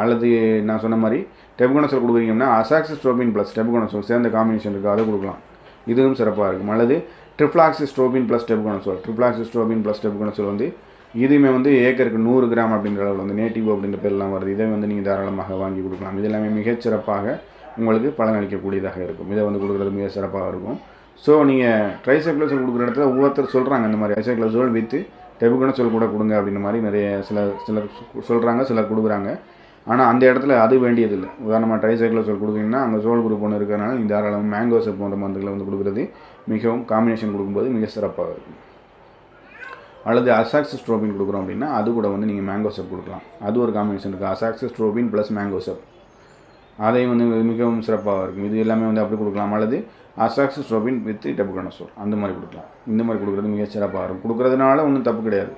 அல்லது நான் சொன்ன மாதிரி டெபுகோனசோல் கொடுக்குறீங்கன்னா அசாக்சிஸ்ட்ரோபின் ப்ளஸ் டெபுகோனசோல் சேர்ந்த காம்பினேஷன் இருக்குது, அதை கொடுக்கலாம். இதுவும் சிறப்பாக இருக்கும். அல்லது ட்ரிஃப்ளாக்சிஸ்ட்ரோபின் ப்ளஸ் டெபுகோனசோல். ட்ரிஃப்ளாக்சிஸ்ட்ரோபின் ப்ளஸ் டெபுகோனசோல் வந்து இதுவுமே வந்து ஏக்கருக்கு 100 கிராம் அப்படின்ற அளவில் வந்து நேட்டிவ் அப்படின்ற பேர்லாம் வருது. இதை வந்து நீங்கள் தாராளமாக வாங்கி கொடுக்கலாம். இது எல்லாமே மிகச்சிறப்பாக உங்களுக்கு பலனளிக்கக்கூடியதாக இருக்கும். இதை வந்து கொடுக்குறது மிக சிறப்பாக இருக்கும். ஸோ நீங்கள் ட்ரைசைக்ளோசோல் கொடுக்குற இடத்துல ஒவ்வொருத்தர் சொல்கிறாங்க இந்த மாதிரி ட்ரைசைக்ளோசோல் வித் டெபுகோனசோல் கூட கொடுங்க அப்படின்ற மாதிரி நிறைய சிலர் சொல்கிறாங்க, சிலர் கொடுக்குறாங்க. ஆனால் அந்த இடத்துல அது வேண்டியதில்லை. உதாரணமாக ட்ரைசைக்ளோசோல் கொடுக்குறீங்கன்னா அங்கே சோல் குரூப் ஒன்று இருக்கிறனால நீங்கள் தாராளமாக மேங்கோசப் போன்ற மருந்துகளை வந்து கொடுக்குறது மிகவும் காம்பினேஷன் கொடுக்கும்போது மிக சிறப்பாக இருக்கும். அல்லது அசாக்சிஸ்ட்ரோபின் கொடுக்குறோம் அப்படின்னா அது கூட வந்து நீங்கள் மேங்கோசப் கொடுக்கலாம். அது ஒரு காம்பினேஷன் இருக்குது, அசாக்சிஸ்ட்ரோபின் ப்ளஸ் மேங்கோசப். அதை வந்து மிகவும் சிறப்பாக இருக்கும். இது எல்லாமே வந்து அப்படி கொடுக்கலாம். அல்லது அசாக்சிஸ்ட்ரோபின் வித் டெபுகோனசோல் அந்த மாதிரி கொடுக்கலாம். இந்த மாதிரி கொடுக்குறது மிக சிறப்பாக இருக்கும். கொடுக்குறதுனால ஒன்றும் தப்பு கிடையாது.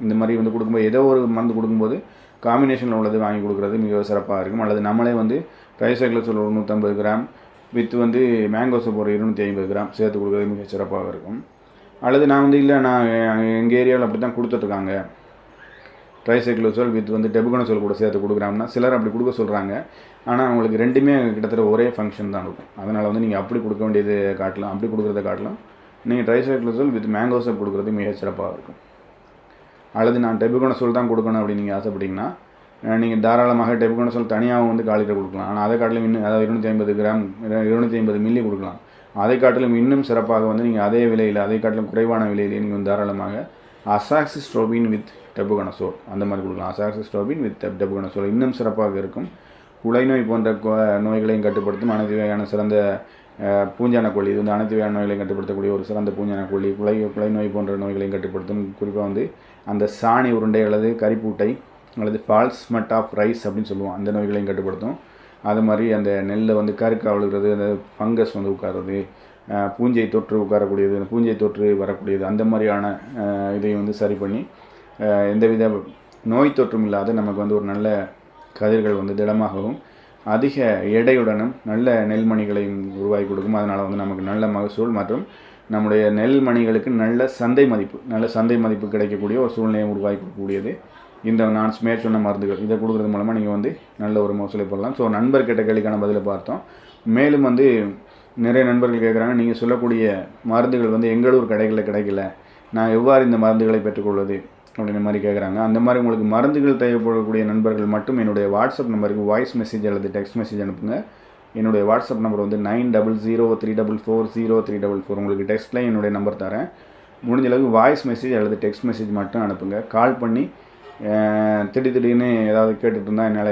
இந்த மாதிரி வந்து கொடுக்கும்போது ஏதோ ஒரு மருந்து கொடுக்கும்போது காம்பினேஷனில் உள்ளது வாங்கி கொடுக்குறது மிக சிறப்பாக இருக்கும். அல்லது நம்மளே வந்து ட்ரைசைக்ளோசோல் ஒரு 150 கிராம் வித் வந்து மேங்கோசப் ஒரு 250 கிராம் சேர்த்து கொடுக்குறது மிக சிறப்பாக இருக்கும். அல்லது நான் வந்து இல்லை நான் எங்கள் ஏரியாவில் அப்படி தான் கொடுத்துட்ருக்காங்க, ட்ரைசைக்ளோசோல் வித் வந்து டெபுகோனசோல் கூட சேர்த்து கொடுக்குறாங்கன்னா சிலர் அப்படி கொடுக்க சொல்கிறாங்க. ஆனால் உங்களுக்கு ரெண்டுமே கிட்டத்தட்ட ஒரே ஃபங்க்ஷன் தான் இருக்கும். அதனால் வந்து நீங்கள் அப்படி கொடுக்க வேண்டியது காட்டலாம், அப்படி கொடுக்குறத காட்டலாம் நீங்கள் ட்ரைசைக்ளோசோல் வித் மேங்கோசப் கொடுக்குறது மிக சிறப்பாக இருக்கும். அல்லது நான் டெபுகோனசோல் தான் கொடுக்கணும் அப்படின்னு நீங்கள் ஆசைப்பட்டீங்கன்னா நீங்கள் தாராளமாக டெபுகோனசோல் தனியாக வந்து காலிட்டர் கொடுக்கலாம். ஆனால் அதை காட்டிலும் இன்னும் அதாவது 250 கிராம் 250 மில்லி கொடுக்கலாம். அதை காட்டிலும் இன்னும் சிறப்பாக வந்து நீங்கள் அதே விலையில் அதை காட்டிலும் குறைவான விலையிலே நீங்கள் வந்து தாராளமாக அசாக்சிஸ்ட்ரோபின் வித் டெபுகோனசோல் அந்த மாதிரி கொடுக்கலாம். அசாக்சிஸ்ட்ரோபின் வித் டெபுகோனசோல் இன்னும் சிறப்பாக இருக்கும். குலைநோய் போன்ற நோய்களையும் கட்டுப்படுத்தும் அனைத்து வகையான சிறந்த பூஞ்சான கொல்லி. இது வந்து அனைத்து வகையான நோய்களையும் கட்டுப்படுத்தக்கூடிய ஒரு சிறந்த பூஞ்சான கொல்லி. குலைநோய் போன்ற நோய்களையும் கட்டுப்படுத்தும். குறிப்பாக வந்து அந்த சாணி உருண்டை அல்லது கரிப்பூட்டை அல்லது ஃபால்ஸ் ஸ்மெட் ஆஃப் ரைஸ் அப்படின்னு சொல்லுவோம், அந்த நோய்களையும் கட்டுப்படுத்தும். அது மாதிரி அந்த நெல்லில் வந்து கருக்கா விழுகிறது, அந்த ஃபங்கஸ் வந்து உட்காருறது, பூஞ்சை தொற்று உட்காரக்கூடியது, அந்த பூஞ்சை தொற்று வரக்கூடியது, அந்த மாதிரியான இதையும் வந்து சரி பண்ணி எந்தவித நோய் தொற்றும் இல்லாத நமக்கு வந்து ஒரு நல்ல கதிர்கள் வந்து திடமாகவும் அதிக எடையுடனும் நல்ல நெல்மணிகளையும் உருவாக்கி கொடுக்கும். அதனால் வந்து நமக்கு நல்ல மகசூல் மற்றும் நம்முடைய நெல்மணிகளுக்கு நல்ல சந்தை மதிப்பு கிடைக்கக்கூடிய ஒரு சூழ்நிலையை உருவாக்கி கொடுக்கக்கூடியது இந்த நான் சொன்ன மருந்துகள். இதை கொடுக்குறது மூலமாக நீங்கள் வந்து நல்ல ஒரு மகசூலை போடலாம். ஸோ நண்பர் கேட்ட கேள்விக்கான பதிலை பார்த்தோம். மேலும் வந்து நிறைய நண்பர்கள் கேட்குறாங்க, நீங்கள் சொல்லக்கூடிய மருந்துகள் வந்து எங்களூர் கடைகளில் கிடைக்கல, நான் எவ்வாறு இந்த மருந்துகளை பெற்றுக்கொள்வது அப்படின்ற மாதிரி கேட்குறாங்க. அந்த மாதிரி உங்களுக்கு மருந்துகள் தேவைப்படக்கூடிய நண்பர்கள் மட்டும் என்னுடைய வாட்ஸ்அப் நம்பருக்கு வாய்ஸ் மெசேஜ் அல்லது டெக்ஸ்ட் மெசேஜ் அனுப்புங்க. என்னுடைய வாட்ஸ்அப் நம்பர் வந்து 9003440344. உங்களுக்கு டெக்ஸ்ட்லேயும் என்னுடைய நம்பர் தரேன். முடிஞ்ச அளவுக்கு வாய்ஸ் மெசேஜ் அல்லது டெக்ஸ்ட் மெசேஜ் மட்டும் அனுப்புங்க. கால் பண்ணி திடீர்னு ஏதாவது கேட்டுட்டு இருந்தால் என்னால்